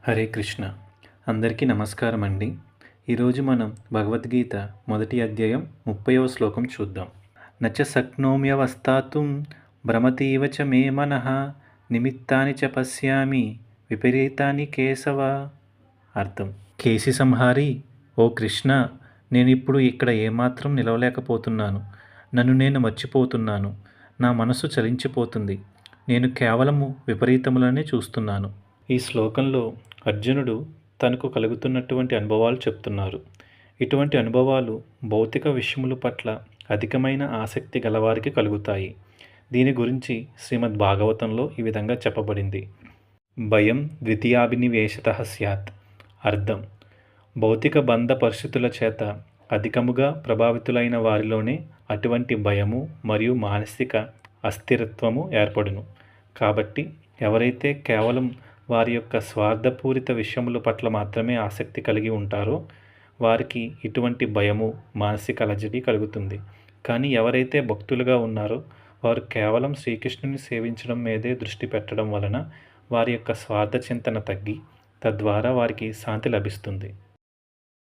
హరే కృష్ణ. అందరికీ నమస్కారం అండి. ఈరోజు మనం భగవద్గీత మొదటి అధ్యాయం 30వ శ్లోకం చూద్దాం. నచ శక్నోమ్యవస్థాతుం భ్రమతీవ చ మే మనః నిమిత్తాని చ పశ్యామి విపరీతాని కేశవ. అర్థం: కేసి సంహారి, ఓ కృష్ణ, నేనిప్పుడు ఇక్కడ ఏమాత్రం నిలవలేకపోతున్నాను. నన్ను నేను మర్చిపోతున్నాను. నా మనసు చలించిపోతుంది. నేను కేవలము విపరీతములనే చూస్తున్నాను. ఈ శ్లోకంలో అర్జునుడు తనకు కలుగుతున్నటువంటి అనుభవాలు చెప్తున్నారు. ఇటువంటి అనుభవాలు భౌతిక విషయముల పట్ల అధికమైన ఆసక్తి గలవారికి కలుగుతాయి. దీని గురించి శ్రీమద్ భాగవతంలో ఈ విధంగా చెప్పబడింది. భయం ద్వితీయాభినివేశతః స్యాత్. అర్థం: భౌతిక బంధ పరిస్థితుల చేత అధికముగా ప్రభావితులైన వారిలోనే అటువంటి భయము మరియు మానసిక అస్థిరత్వము ఏర్పడును. కాబట్టి ఎవరైతే కేవలం వారి యొక్క స్వార్థపూరిత విషయముల పట్ల మాత్రమే ఆసక్తి కలిగి ఉంటారో వారికి ఇటువంటి భయము, మానసిక అలజడి కలుగుతుంది. కానీ ఎవరైతే భక్తులుగా ఉన్నారో వారు కేవలం శ్రీకృష్ణుని సేవించడం మీదే దృష్టి పెట్టడం వలన వారి యొక్క స్వార్థ చింతన తగ్గి తద్వారా వారికి శాంతి లభిస్తుంది.